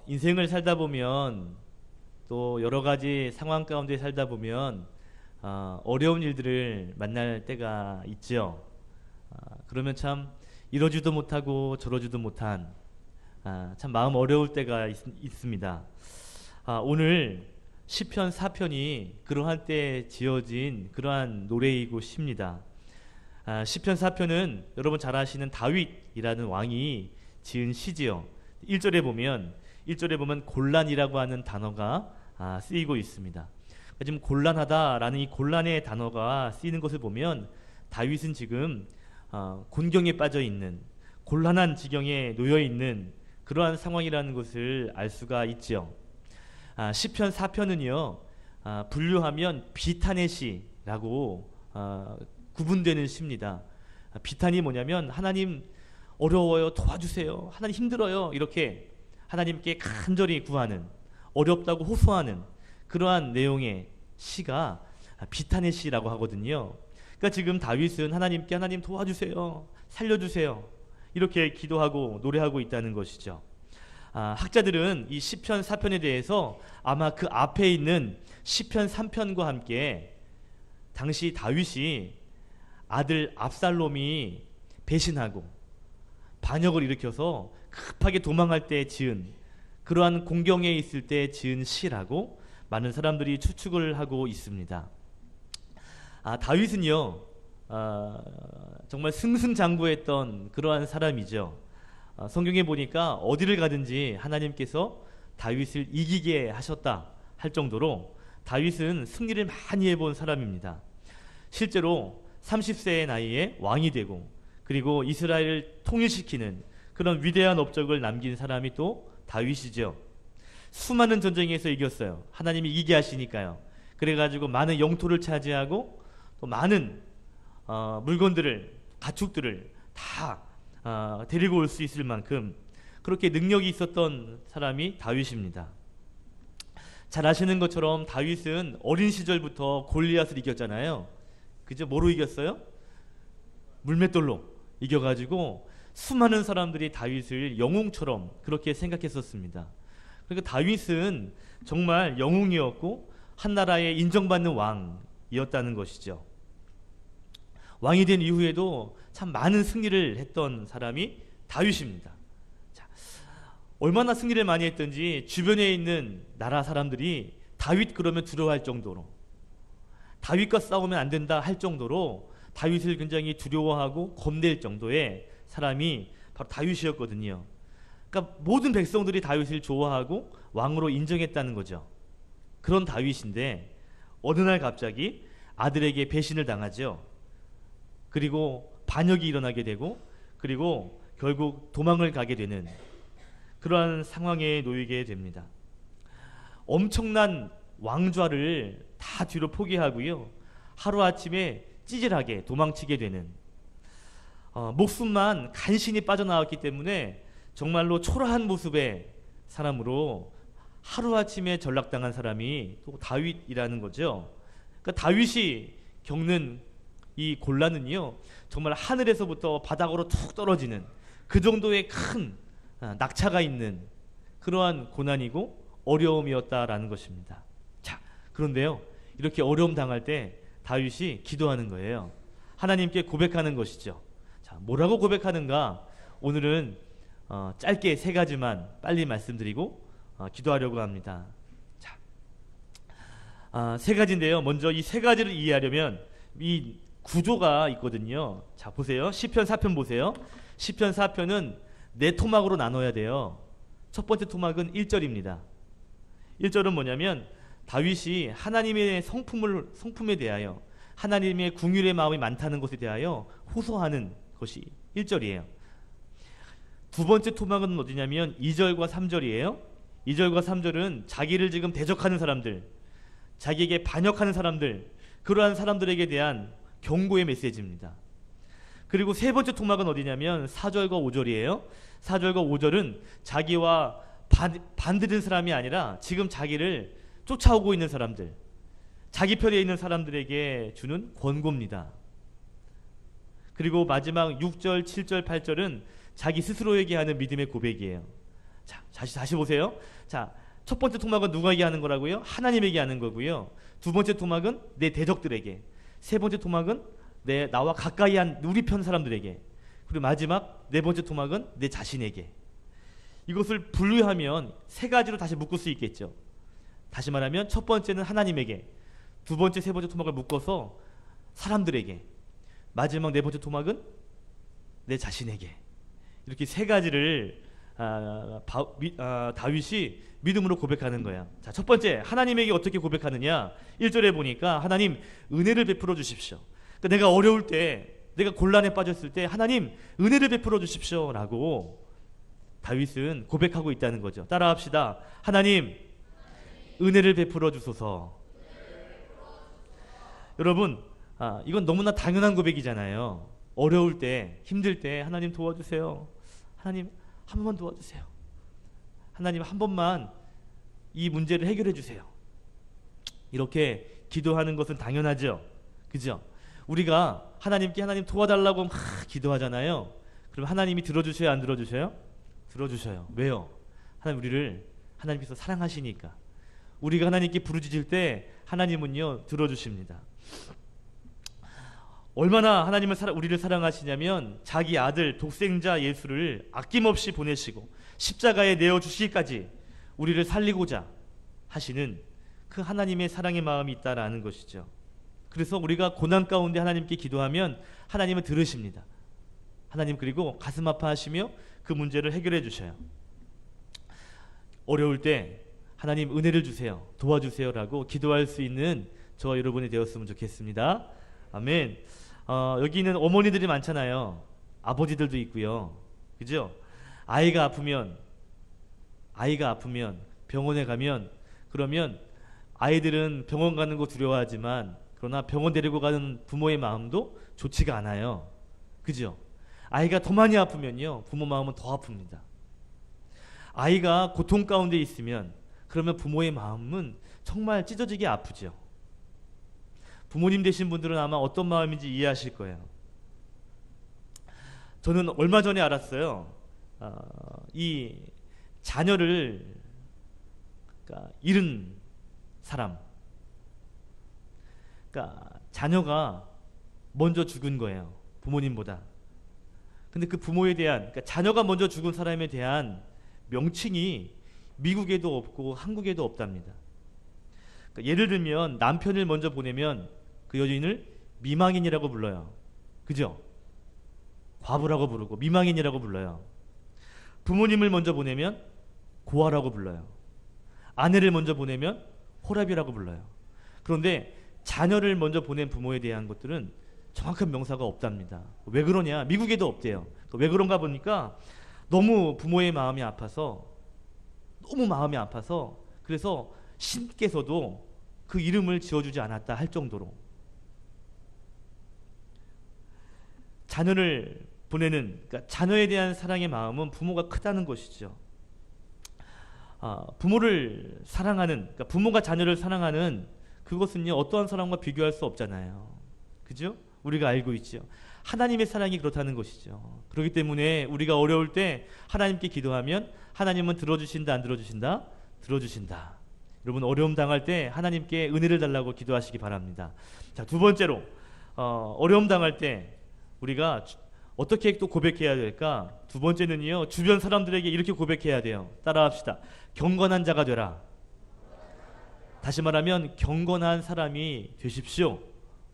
인생을 살다 보면 또 여러 가지 상황 가운데 살다 보면 어려운 일들을 만날 때가 있죠. 그러면 참 이러지도 못하고 저러지도 못한 참 마음 어려울 때가 있습니다. 오늘 시편 4편이 그러한 때에 지어진 그러한 노래이고 시입니다. 시편 4편은 여러분 잘 아시는 다윗이라는 왕이 지은 시지요. 1절에 보면 곤란이라고 하는 단어가 쓰이고 있습니다. 지금 곤란하다라는 이 곤란의 단어가 쓰이는 것을 보면 다윗은 지금 곤경에 빠져 있는, 곤란한 지경에 놓여 있는 그러한 상황이라는 것을 알 수가 있죠. 시편 4편은요, 분류하면 비탄의 시라고 구분되는 시입니다. 비탄이 뭐냐면 하나님 어려워요, 도와주세요, 하나님 힘들어요, 이렇게 하나님께 간절히 구하는, 어렵다고 호소하는 그러한 내용의 시가 비탄의 시라고 하거든요. 그러니까 지금 다윗은 하나님께 하나님 도와주세요, 살려주세요, 이렇게 기도하고 노래하고 있다는 것이죠. 학자들은 이 시편 4편에 대해서 아마 그 앞에 있는 시편 3편과 함께 당시 다윗이 아들 압살롬이 배신하고 반역을 일으켜서 급하게 도망할 때 지은, 그러한 공경에 있을 때 지은 시라고 많은 사람들이 추측을 하고 있습니다. 다윗은요, 정말 승승장구했던 그러한 사람이죠. 성경에 보니까 어디를 가든지 하나님께서 다윗을 이기게 하셨다 할 정도로 다윗은 승리를 많이 해본 사람입니다. 실제로 30세의 나이에 왕이 되고 그리고 이스라엘을 통일시키는 그런 위대한 업적을 남긴 사람이 또 다윗이죠. 수많은 전쟁에서 이겼어요. 하나님이 이기게 하시니까요. 그래가지고 많은 영토를 차지하고 또 많은 물건들을, 가축들을 다 데리고 올 수 있을 만큼 그렇게 능력이 있었던 사람이 다윗입니다. 잘 아시는 것처럼 다윗은 어린 시절부터 골리앗을 이겼잖아요. 그죠? 뭐로 이겼어요? 물맷돌로 이겨가지고 수많은 사람들이 다윗을 영웅처럼 그렇게 생각했었습니다. 그러니까 다윗은 정말 영웅이었고 한 나라에 인정받는 왕이었다는 것이죠. 왕이 된 이후에도 참 많은 승리를 했던 사람이 다윗입니다. 자, 얼마나 승리를 많이 했던지 주변에 있는 나라 사람들이 다윗 그러면 두려워할 정도로, 다윗과 싸우면 안 된다 할 정도로 다윗을 굉장히 두려워하고 겁낼 정도의 사람이 바로 다윗이었거든요. 그러니까 모든 백성들이 다윗을 좋아하고 왕으로 인정했다는 거죠. 그런 다윗인데 어느 날 갑자기 아들에게 배신을 당하죠. 그리고 반역이 일어나게 되고 그리고 결국 도망을 가게 되는 그러한 상황에 놓이게 됩니다. 엄청난 왕좌를 다 뒤로 포기하고요, 하루아침에 찌질하게 도망치게 되는, 목숨만 간신히 빠져나왔기 때문에 정말로 초라한 모습의 사람으로 하루아침에 전락당한 사람이 또 다윗이라는 거죠. 그러니까 다윗이 겪는 이 곤란은요, 정말 하늘에서부터 바닥으로 툭 떨어지는 그 정도의 큰 낙차가 있는 그러한 고난이고 어려움이었다라는 것입니다. 자, 그런데요, 이렇게 어려움 당할 때 다윗이 기도하는 거예요. 하나님께 고백하는 것이죠. 자, 뭐라고 고백하는가? 오늘은 짧게 세 가지만 빨리 말씀드리고 기도하려고 합니다. 자, 세 가지인데요. 먼저 이 세 가지를 이해하려면 이 구조가 있거든요. 자, 보세요. 시편 4편 보세요. 시편 4편은 네 토막으로 나눠야 돼요. 첫 번째 토막은 1절입니다. 1절은 뭐냐면 다윗이 하나님의 성품에 대하여, 하나님의 긍휼의 마음이 많다는 것에 대하여 호소하는 것이 1절이에요. 두 번째 토막은 어디냐면 2절과 3절이에요. 2절과 3절은 자기를 지금 대적하는 사람들, 자기에게 반역하는 사람들, 그러한 사람들에게 대한 경고의 메시지입니다. 그리고 세 번째 토막은 어디냐면 4절과 5절이에요. 4절과 5절은 자기와 반대된 사람이 아니라 지금 자기를 쫓아오고 있는 사람들, 자기 편에 있는 사람들에게 주는 권고입니다. 그리고 마지막 6절, 7절, 8절은 자기 스스로에게 하는 믿음의 고백이에요. 자, 다시 보세요. 자, 첫 번째 토막은 누구에게 하는 거라고요? 하나님에게 하는 거고요. 두 번째 토막은 내 대적들에게. 세 번째 토막은 나와 가까이 한 우리 편 사람들에게. 그리고 마지막 네 번째 토막은 내 자신에게. 이것을 분류하면 세 가지로 다시 묶을 수 있겠죠. 다시 말하면 첫 번째는 하나님에게, 두 번째, 세 번째 토막을 묶어서 사람들에게, 마지막 네 번째 토막은 내 자신에게. 이렇게 세 가지를 다윗이 믿음으로 고백하는 거야. 자, 첫 번째, 하나님에게 어떻게 고백하느냐? 1절에 보니까 하나님 은혜를 베풀어 주십시오. 그러니까 내가 어려울 때, 내가 곤란에 빠졌을 때 하나님 은혜를 베풀어 주십시오 라고 다윗은 고백하고 있다는 거죠. 따라합시다. 하나님 은혜를 베풀어 주소서. 여러분, 이건 너무나 당연한 고백이잖아요. 어려울 때, 힘들 때 하나님 도와주세요. 하나님 한 번만 도와주세요. 하나님 한 번만 이 문제를 해결해 주세요. 이렇게 기도하는 것은 당연하죠. 그죠? 우리가 하나님께 하나님 도와달라고 막 기도하잖아요. 그럼 하나님이 들어주셔요? 안 들어주셔요? 들어주셔요. 왜요? 하나님께서 사랑하시니까. 우리가 하나님께 부르짖을 때 하나님은요 들어주십니다. 얼마나 하나님은 우리를 사랑하시냐면 자기 아들 독생자 예수를 아낌없이 보내시고 십자가에 내어주시기까지 우리를 살리고자 하시는 그 하나님의 사랑의 마음이 있다라는 것이죠. 그래서 우리가 고난 가운데 하나님께 기도하면 하나님은 들으십니다. 하나님 그리고 가슴 아파하시며 그 문제를 해결해 주셔요. 어려울 때 하나님 은혜를 주세요, 도와주세요 라고 기도할 수 있는 저와 여러분이 되었으면 좋겠습니다. 아멘. 여기는 어머니들이 많잖아요. 아버지들도 있고요. 그죠? 아이가 아프면 병원에 가면, 그러면 아이들은 병원 가는 거 두려워하지만 그러나 병원 데리고 가는 부모의 마음도 좋지가 않아요. 그죠? 아이가 더 많이 아프면요 부모 마음은 더 아픕니다. 아이가 고통 가운데 있으면 그러면 부모의 마음은 정말 찢어지게 아프죠. 부모님 되신 분들은 아마 어떤 마음인지 이해하실 거예요. 저는 얼마 전에 알았어요. 이 자녀를 잃은 사람, 자녀가 먼저 죽은 거예요, 부모님보다. 근데 그 부모에 대한, 자녀가 먼저 죽은 사람에 대한 명칭이 미국에도 없고 한국에도 없답니다. 예를 들면 남편을 먼저 보내면 그 여인을 미망인이라고 불러요. 그죠? 과부라고 부르고 미망인이라고 불러요. 부모님을 먼저 보내면 고아라고 불러요. 아내를 먼저 보내면 호랍이라고 불러요. 그런데 자녀를 먼저 보낸 부모에 대한 것들은 정확한 명사가 없답니다. 왜 그러냐? 미국에도 없대요. 왜 그런가 보니까 너무 부모의 마음이 아파서, 그래서 신께서도 그 이름을 지어주지 않았다 할 정도로 자녀를 보내는, 자녀에 대한 사랑의 마음은 부모가 크다는 것이죠. 부모를 사랑하는, 부모가 자녀를 사랑하는 그것은요 어떠한 사람과 비교할 수 없잖아요. 그죠? 우리가 알고 있죠. 하나님의 사랑이 그렇다는 것이죠. 그렇기 때문에 우리가 어려울 때 하나님께 기도하면 하나님은 들어주신다, 안 들어주신다? 들어주신다. 여러분 어려움 당할 때 하나님께 은혜를 달라고 기도하시기 바랍니다. 자, 두 번째로 어려움 당할 때 우리가 어떻게 또 고백해야 될까? 두 번째는요 주변 사람들에게 이렇게 고백해야 돼요. 따라합시다. 경건한 자가 되라. 다시 말하면 경건한 사람이 되십시오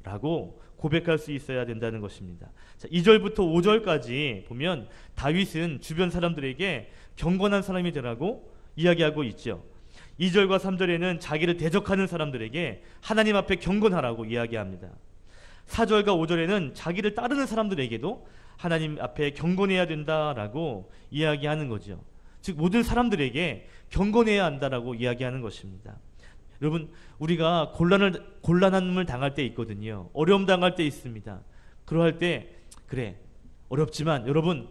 라고 고백할 수 있어야 된다는 것입니다. 자, 2절부터 5절까지 보면 다윗은 주변 사람들에게 경건한 사람이 되라고 이야기하고 있죠. 2절과 3절에는 자기를 대적하는 사람들에게 하나님 앞에 경건하라고 이야기합니다. 4절과 5절에는 자기를 따르는 사람들에게도 하나님 앞에 경건해야 된다라고 이야기하는 거죠. 즉 모든 사람들에게 경건해야 한다라고 이야기하는 것입니다. 여러분 우리가 곤란함을 당할 때 있거든요. 어려움 당할 때 있습니다. 그러할 때 그래 어렵지만 여러분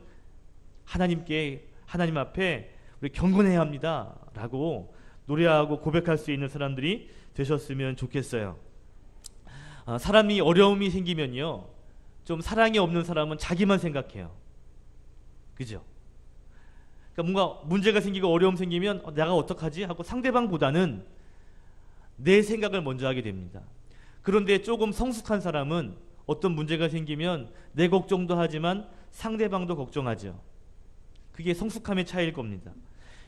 하나님 앞에 우리 경건해야 합니다 라고 노래하고 고백할 수 있는 사람들이 되셨으면 좋겠어요. 사람이 어려움이 생기면요 좀 사랑이 없는 사람은 자기만 생각해요. 그죠? 그러니까 뭔가 문제가 생기고 어려움 생기면 내가 어떡하지? 하고 상대방보다는 내 생각을 먼저 하게 됩니다. 그런데 조금 성숙한 사람은 어떤 문제가 생기면 내 걱정도 하지만 상대방도 걱정하죠. 그게 성숙함의 차이일 겁니다.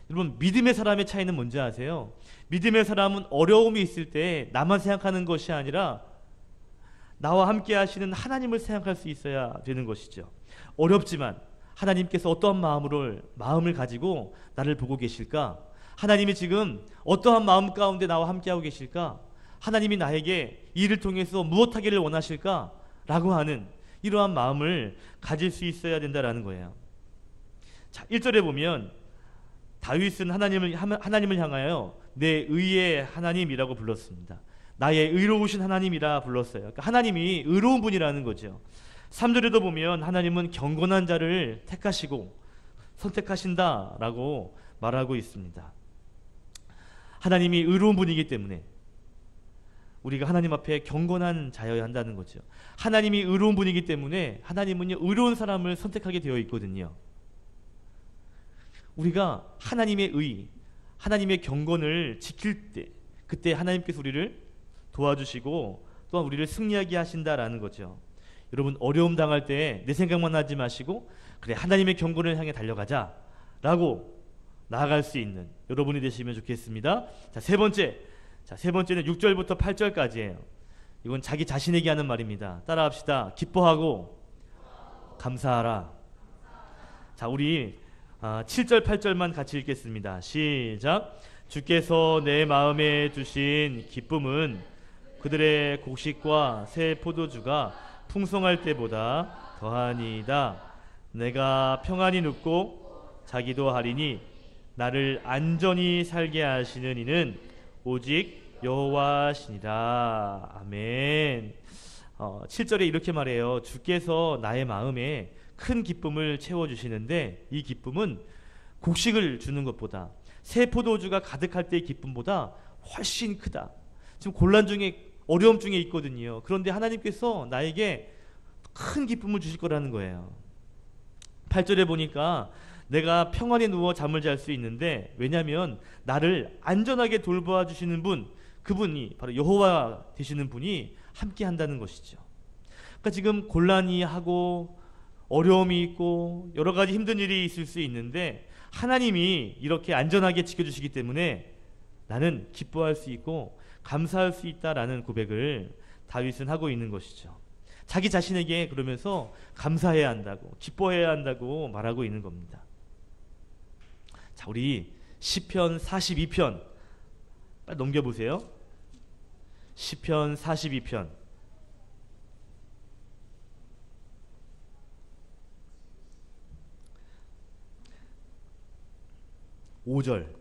여러분, 믿음의 사람의 차이는 뭔지 아세요? 믿음의 사람은 어려움이 있을 때 나만 생각하는 것이 아니라 나와 함께 하시는 하나님을 생각할 수 있어야 되는 것이죠. 어렵지만 하나님께서 어떠한 마음을 가지고 나를 보고 계실까? 하나님이 지금 어떠한 마음 가운데 나와 함께하고 계실까? 하나님이 나에게 이 일을 통해서 무엇하기를 원하실까? 라고 하는 이러한 마음을 가질 수 있어야 된다라는 거예요. 자, 1절에 보면 다윗은 하나님을 향하여 내 의의 하나님이라고 불렀습니다. 나의 의로우신 하나님이라 불렀어요. 그러니까 하나님이 의로운 분이라는 거죠. 3절에도 보면 하나님은 경건한 자를 택하시고 선택하신다라고 말하고 있습니다. 하나님이 의로운 분이기 때문에 우리가 하나님 앞에 경건한 자여야 한다는 거죠. 하나님이 의로운 분이기 때문에 하나님은요, 의로운 사람을 선택하게 되어 있거든요. 우리가 하나님의 의, 하나님의 경건을 지킬 때 그때 하나님께서 우리를 도와주시고 또한 우리를 승리하게 하신다라는 거죠. 여러분, 어려움 당할 때 내 생각만 하지 마시고 그래, 하나님의 경건을 향해 달려가자 라고 나아갈 수 있는 여러분이 되시면 좋겠습니다. 자, 세 번째는 6절부터 8절까지예요. 이건 자기 자신에게 하는 말입니다. 따라합시다. 기뻐하고 감사하라. 자, 우리 7절 8절만 같이 읽겠습니다. 시작. 주께서 내 마음에 주신 기쁨은 그들의 곡식과 새 포도주가 풍성할 때보다 더하니이다. 내가 평안히 눕고 자기도 하리니 나를 안전히 살게 하시는 이는 오직 여호와시니라. 아멘. 7절에 이렇게 말해요. 주께서 나의 마음에 큰 기쁨을 채워주시는데 이 기쁨은 곡식을 주는 것보다 새 포도주가 가득할 때의 기쁨보다 훨씬 크다. 지금 곤란 중에 어려움 중에 있거든요. 그런데 하나님께서 나에게 큰 기쁨을 주실 거라는 거예요. 8절에 보니까 내가 평안히 누워 잠을 잘 수 있는데 왜냐하면 나를 안전하게 돌보아 주시는 분, 그분이 바로 여호와 되시는 분이 함께 한다는 것이죠. 그러니까 지금 곤란이 하고 어려움이 있고 여러 가지 힘든 일이 있을 수 있는데 하나님이 이렇게 안전하게 지켜주시기 때문에 나는 기뻐할 수 있고 감사할 수 있다라는 고백을 다윗은 하고 있는 것이죠. 자기 자신에게 그러면서 감사해야 한다고, 기뻐해야 한다고 말하고 있는 겁니다. 자, 우리 시편 42편 빨리 넘겨보세요. 시편 42편 5절.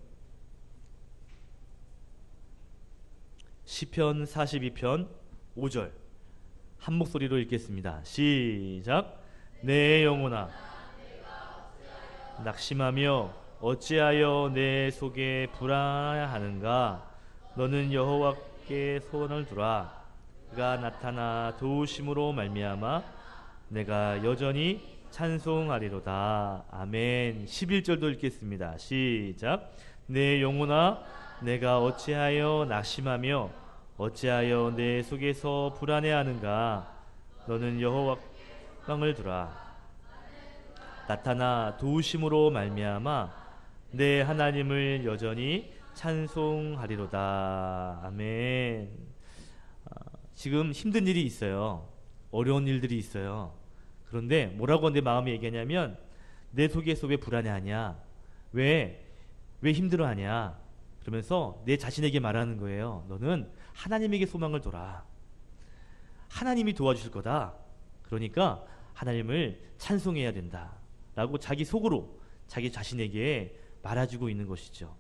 시편 42편 5절 한 목소리로 읽겠습니다. 시작. 내 영혼아 낙심하며 어찌하여 내 속에 불안하는가. 너는 여호와께 소원을 두라. 그가 나타나 도우심으로 말미암아 내가 여전히 찬송하리로다. 아멘. 11절도 읽겠습니다. 시작. 내 영혼아 내가 어찌하여 낙심하며 어찌하여 내 속에서 불안해하는가. 너는 여호와 빵을 두라. 나타나 도우심으로 말미암아 내 하나님을 여전히 찬송하리로다. 아멘. 지금 힘든 일이 있어요. 어려운 일들이 있어요. 그런데 뭐라고 내 마음이 얘기하냐면 내 속에서 왜 불안해하냐, 왜 힘들어하냐 그러면서 내 자신에게 말하는 거예요. 너는 하나님에게 소망을 둬라. 하나님이 도와주실 거다. 그러니까 하나님을 찬송해야 된다 라고 자기 속으로 자기 자신에게 말해주고 있는 것이죠.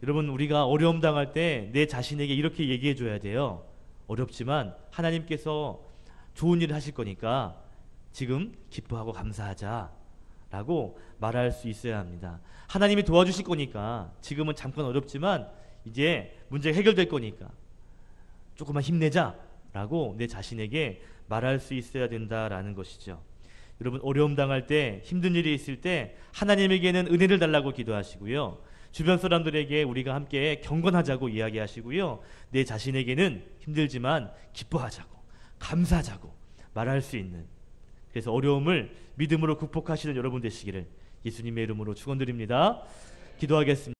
여러분, 우리가 어려움 당할 때 내 자신에게 이렇게 얘기해 줘야 돼요. 어렵지만 하나님께서 좋은 일을 하실 거니까 지금 기뻐하고 감사하자 라고 말할 수 있어야 합니다. 하나님이 도와주실 거니까 지금은 잠깐 어렵지만 이제 문제가 해결될 거니까 조금만 힘내자 라고 내 자신에게 말할 수 있어야 된다라는 것이죠. 여러분 어려움 당할 때, 힘든 일이 있을 때 하나님에게는 은혜를 달라고 기도하시고요. 주변 사람들에게 우리가 함께 경건하자고 이야기하시고요. 내 자신에게는 힘들지만 기뻐하자고, 감사하자고 말할 수 있는, 그래서 어려움을 믿음으로 극복하시는 여러분 되시기를 예수님의 이름으로 축원드립니다. 기도하겠습니다.